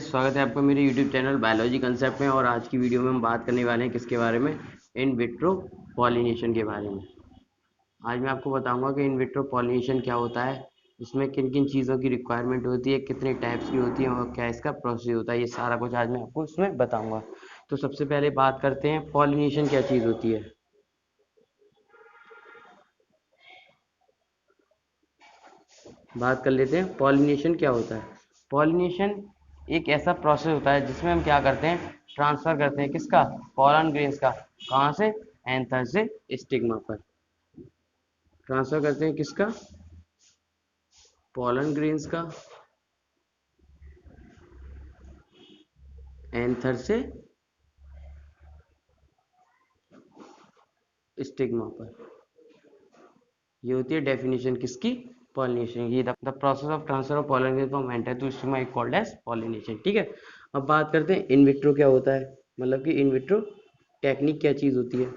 स्वागत है आपका मेरे YouTube चैनल बायोलॉजी कंसेप्ट में। और आज की वीडियो में हम बात करने वाले हैं किसके बारे में, इन विट्रो पॉलिनेशन के बारे में। आज मैं आपको बताऊंगा कि इन विट्रो पॉलिनेशन क्या होता है, इसमें किन किन चीज़ों की रिक्वायरमेंट होती है, कितने टाइप्स की होती है और क्या इसका प्रोसेस होता है। ये सारा कुछ आज मैं आपको इसमें बताऊँगा। तो सबसे पहले बात करते हैं पॉलिनेशन क्या चीज़ होती है। बात कर लेते हैं पॉलिनेशन क्या होता है। पॉलिनेशन एक ऐसा प्रोसेस होता है जिसमें हम क्या करते हैं, ट्रांसफर करते हैं किसका, पॉलन ग्रेन्स का। कहाँ से, एंथर से स्टिग्मा पर ट्रांसफर करते हैं किसका, पॉलन ग्रेन्स का एंथर से स्टिग्मा पर। ये होती है डेफिनेशन किसकी, पॉलिनेशन की। The process of transfer of pollen grain from anther to stigma is called as pollination. ठीक है, अब बात करते हैं इन विट्रो क्या होता है, मतलब कि इन विट्रो टेक्निक क्या चीज़ होती है।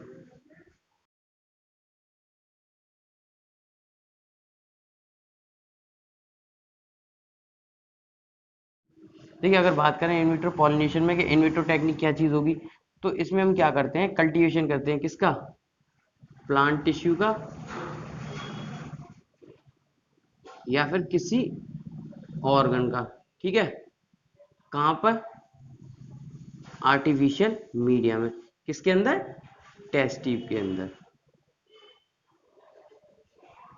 देखिए, अगर बात करें इन विट्रो पॉलिनेशन में कि इन विट्रो टेक्निक क्या चीज़ होगी, तो इसमें हम क्या करते हैं, कल्टीवेशन करते हैं किसका, प्लांट टिश्यू का या फिर किसी ऑर्गन का। ठीक है, कहाँ पर, आर्टिफिशियल मीडिया में। किसके अंदर, टेस्ट ट्यूब के अंदर।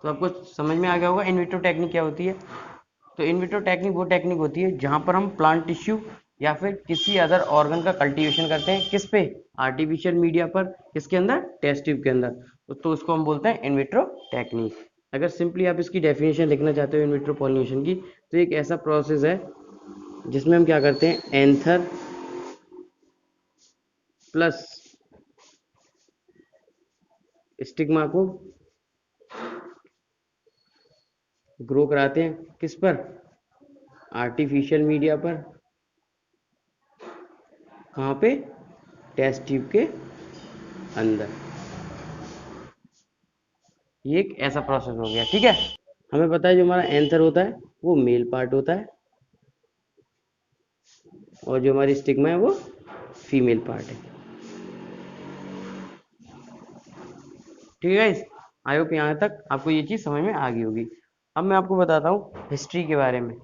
तो आपको समझ में आ गया होगा इन विट्रो टेक्निक क्या होती है। तो इन विट्रो टेक्निक वो टेक्निक होती है जहां पर हम प्लांट टिश्यू या फिर किसी अदर ऑर्गन का कल्टीवेशन करते हैं, किस पे, आर्टिफिशियल मीडिया पर, किसके अंदर, टेस्ट ट्यूब के अंदर। तो उसको हम बोलते हैं इन विट्रो टेक्निक। अगर सिंपली आप इसकी डेफिनेशन लिखना चाहते हो इन विट्रो पॉलिनेशन की, तो एक ऐसा प्रोसेस है जिसमें हम क्या करते हैं, एंथर प्लस स्टिग्मा को ग्रो कराते हैं किस पर, आर्टिफिशियल मीडिया पर। कहाँ पे, टेस्ट ट्यूब के अंदर। ये एक ऐसा प्रोसेस हो गया। ठीक है, हमें पता है जो हमारा एंथर होता है वो मेल पार्ट होता है और जो हमारी स्टिग्मा है वो फीमेल पार्ट है। ठीक है गाइस, आई होप यहाँ तक आपको ये चीज़ समझ में आ गई होगी। अब मैं आपको बताता हूँ हिस्ट्री के बारे में,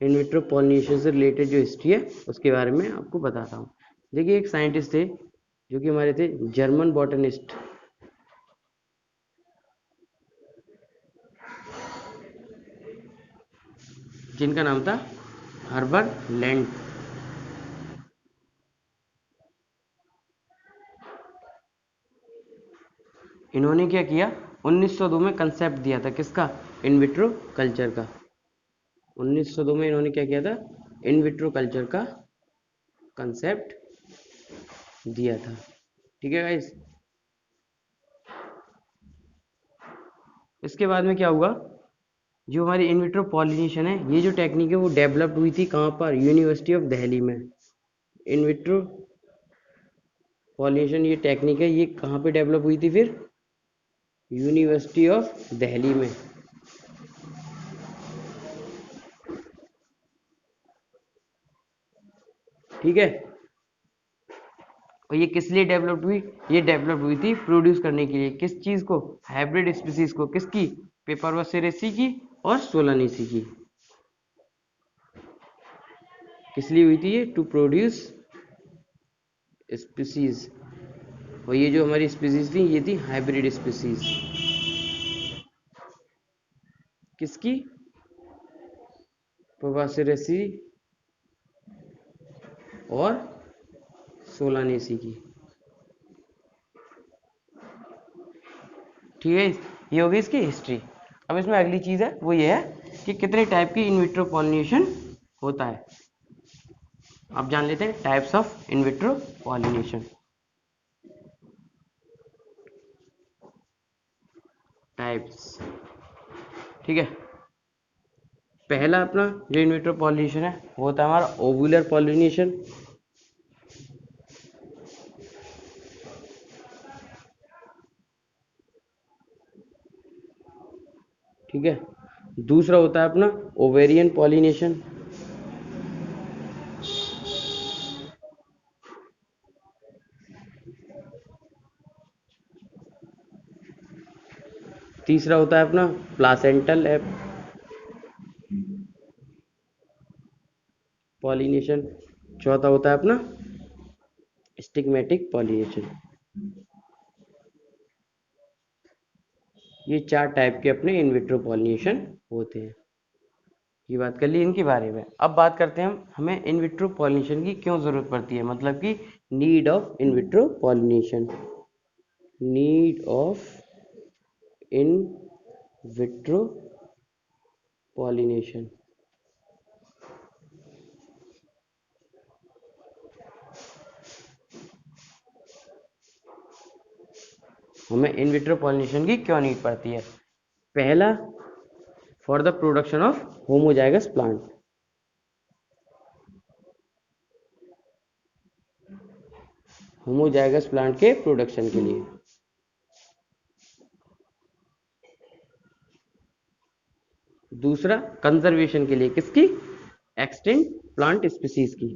इन विट्रो पॉलिनेशन से रिलेटेड जो हिस्ट्री है उसके बारे में आपको बताता हूँ। देखिए, एक साइंटिस्ट थे जो कि हमारे थे जर्मन बॉटनिस्ट, जिनका नाम था हर्बर्ट लैंड। इन्होंने क्या किया, 1902 में कंसेप्ट दिया था किसका, इन विट्रो कल्चर का। 1902 में इन्होंने क्या किया था, इन विट्रो कल्चर का कंसेप्ट दिया था। ठीक है गाइस, इसके बाद में क्या हुआ, जो हमारी इन विट्रो पॉलिनेशन है, ये जो टेक्निक है वो डेवलप्ड हुई थी कहाँ पर, यूनिवर्सिटी ऑफ दिल्ली में। इन विट्रो पॉलिनेशन ये टेक्निक है, ये कहाँ पे डेवलप हुई थी फिर, यूनिवर्सिटी ऑफ दिल्ली में। ठीक है, और ये किस लिए डेवलप हुई, ये डेवलप हुई थी प्रोड्यूस करने के लिए, किस चीज को, हाइब्रिड स्पीसीज को, किसकी, पेपरवोसेरेसी की और सोलानेसी की। किस लिए हुई थी ये, टू प्रोड्यूस स्पीसीज। और ये जो हमारी स्पीसीज थी ये थी हाइब्रिड स्पीसीज, किसकी, पेपरवोसेरेसी और सोलानेसी की। ठीक है, ये होगी इसकी हिस्ट्री। अब इसमें अगली चीज़ है वो ये है कि कितने टाइप की इन विट्रो पॉलिनेशन होता है। अब जान लेते हैं types of in vitro pollination. Types, ठीक है, पहला अपना जो इन विट्रो पॉलिनेशन है वो होता है हमारा ओवुलर पॉलिनेशन। ठीक है, दूसरा होता है अपना ओवेरियन पॉलिनेशन। तीसरा होता है अपना प्लासेंटल पॉलिनेशन। चौथा होता है अपना स्टिग्मेटिक पॉलिनेशन। ये 4 टाइप के अपने इन विट्रो पॉलिनेशन होते हैं। ये बात कर ली इनके बारे में। अब बात करते हैं हम हमें इन विट्रो पॉलिनेशन की क्यों ज़रूरत पड़ती है, मतलब कि need of in vitro pollination. Need of in vitro pollination. हमें इन विट्रो पॉलिनेशन की क्यों नीड पड़ती है। पहला, for the production of homozygous plant. Homozygous plant के प्रोडक्शन के लिए। दूसरा, कंजर्वेशन के लिए, किसकी, एक्सटिंक्ट प्लांट स्पीसीज की।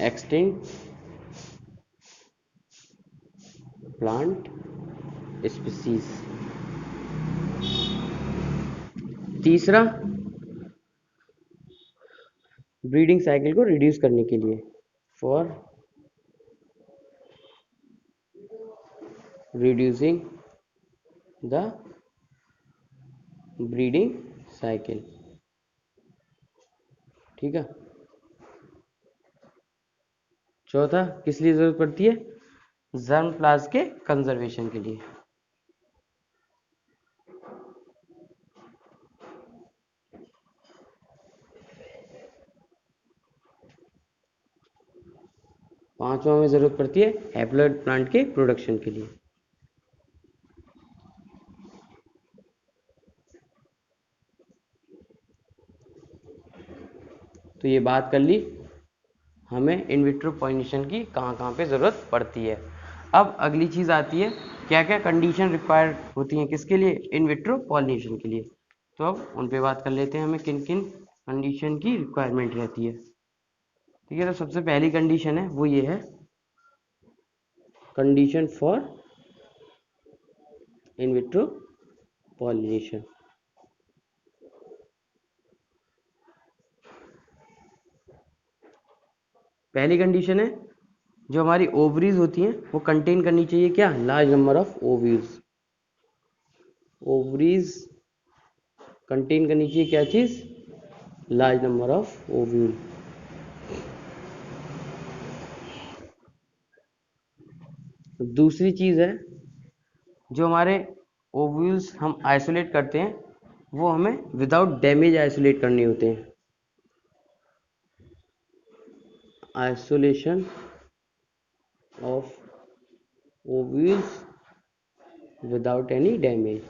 Extinct plant species. तीसरा, ब्रीडिंग साइकिल को रिड्यूस करने के लिए, for reducing the breeding cycle. ठीक है। चौथा, किस लिए जरूरत पड़ती है, जर्म प्लाज्म के कंजर्वेशन के लिए। पांचवा में जरूरत पड़ती है हैप्लॉइड प्लांट के प्रोडक्शन के लिए। तो ये बात कर ली हमें इन विट्रो पॉलिनेशन की कहाँ कहाँ पे ज़रूरत पड़ती है। अब अगली चीज़ आती है, क्या क्या कंडीशन रिक्वायर्ड होती हैं किसके लिए, इन विट्रो पॉलिनेशन के लिए। तो अब उन पे बात कर लेते हैं, हमें किन किन कंडीशन की रिक्वायरमेंट रहती है। ठीक है, तो सबसे पहली कंडीशन है वो ये है, condition for in vitro pollination. पहली कंडीशन है, जो हमारी ओवरीज होती हैं वो कंटेन करनी चाहिए क्या, large number of ovules. Ovaries contain करनी चाहिए क्या चीज़, लार्ज नंबर ऑफ ओव्यूल। दूसरी चीज़ है, जो हमारे ओव्यूल्स हम आइसोलेट करते हैं वो हमें विदाउट डैमेज आइसोलेट करने होते हैं। Isolation of ovules without any damage.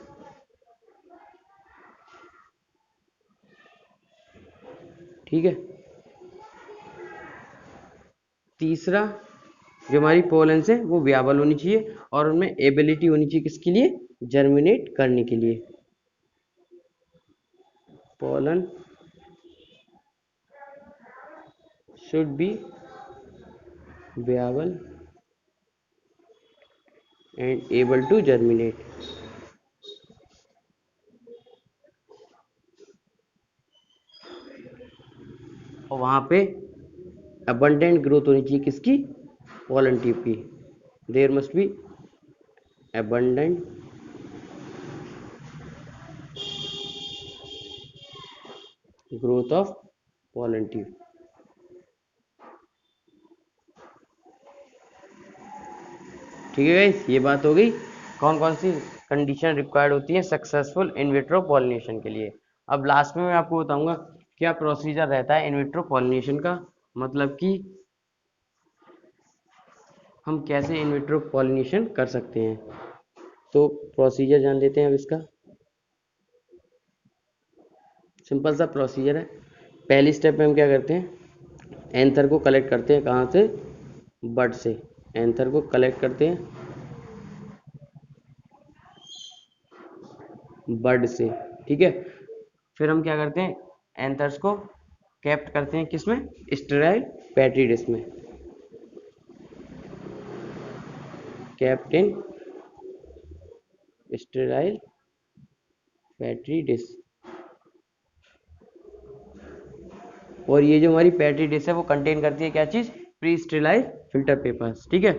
ठीक है। तीसरा, जो हमारी पोलेंस है वो वियाबल होनी चाहिए और उनमें एबिलिटी होनी चाहिए किसके लिए, जर्मिनेट करने के लिए। Pollen should be viable and able to germinate। और वहाँ पे abundant ग्रोथ होनी चाहिए किसकी, pollen tube की। There must be abundant growth of pollen tube। ठीक है गाइस, ये बात हो गई कौन कौन सी कंडीशन रिक्वायर्ड होती है सक्सेसफुल इन विट्रो पॉलिनेशन के लिए। अब लास्ट में मैं आपको बताऊंगा क्या प्रोसीजर रहता है इन विट्रो पॉलिनेशन का, मतलब कि हम कैसे इन विट्रो पॉलिनेशन कर सकते हैं। तो प्रोसीजर जान लेते हैं अब इसका। सिंपल सा प्रोसीजर है। पहली स्टेप में हम क्या करते हैं, एंथर को कलेक्ट करते हैं कहाँ से? बड से। एंथर को कलेक्ट करते हैं बड से, ठीक है। फिर हम क्या करते हैं, एंथर्स को कैप्ट करते हैं किसमें? स्टेराइल पेट्री डिश में। Kept in sterile petri dish. और ये जो हमारी पेट्री डिश है वो कंटेन करती है क्या चीज़? प्री स्टेराइल फिल्टर पेपर्स, ठीक है।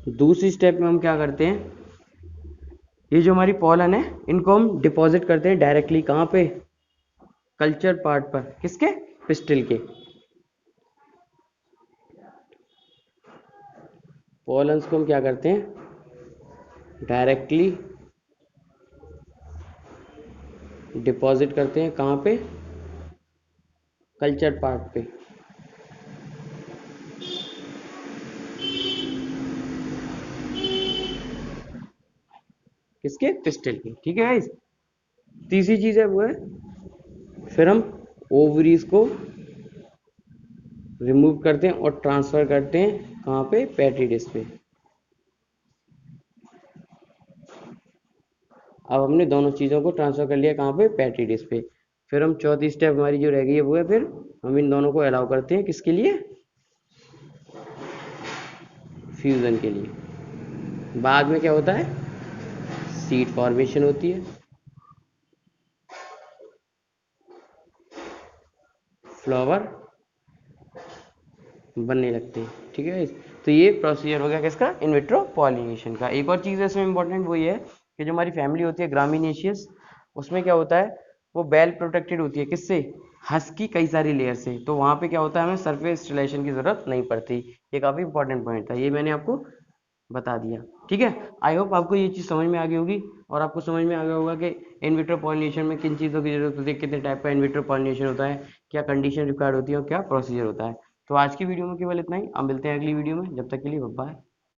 दूसरी स्टेप में हम क्या करते हैं, ये जो हमारी पॉलन है इनको हम डिपॉजिट करते हैं डायरेक्टली कहाँ पे? कल्चर पार्ट पर। किसके? पिस्टिल के। पॉलन्स को हम क्या करते हैं, डायरेक्टली डिपॉजिट करते हैं कहाँ पे? कल्चर पार्ट पे। किसके? पिस्टिल के, ठीक है गाइस। तीसरी चीज है वो है, फिर हम ओवरीज को रिमूव करते हैं और ट्रांसफर करते हैं कहाँ पे? पेट्री डिश पे। अब हमने दोनों चीज़ों को ट्रांसफर कर लिया कहाँ पे? पेट्री डिश पे। फिर हम चौथी स्टेप हमारी जो रह गई है वो है, फिर हम इन दोनों को अलाउ करते हैं किसके लिए? फ्यूजन के लिए। बाद में क्या होता है? सीड फॉर्मेशन होती है, फ्लावर बनने लगते हैं, ठीक है। तो ये प्रोसीजर हो गया किसका? इन विट्रो पॉलिनेशन का। एक और चीज़ है इसमें इंपॉर्टेंट, वो ये है कि जो हमारी फैमिली होती है ग्रामीनेशियस, उसमें क्या होता है, वो वेल प्रोटेक्टेड होती है किससे? हस्क की कई सारी लेयर से। तो वहाँ पे क्या होता है, हमें सरफेस स्टिलेशन की ज़रूरत नहीं पड़ती। ये काफ़ी इंपॉर्टेंट पॉइंट था, ये मैंने आपको बता दिया, ठीक है। आई होप आपको ये चीज़ समझ में आ गई होगी और आपको समझ में आ गया होगा कि इन विट्रो पॉलिनेशन में किन चीज़ों की जरूरत होती है, कितने टाइप का इन विट्रो पॉलिनेशन होता है, क्या कंडीशन रिक्वायर्ड होती है और क्या प्रोसीजर होता है। तो आज की वीडियो में केवल इतना ही। अब मिलते हैं अगली वीडियो में, जब तक के लिए बाय बाय।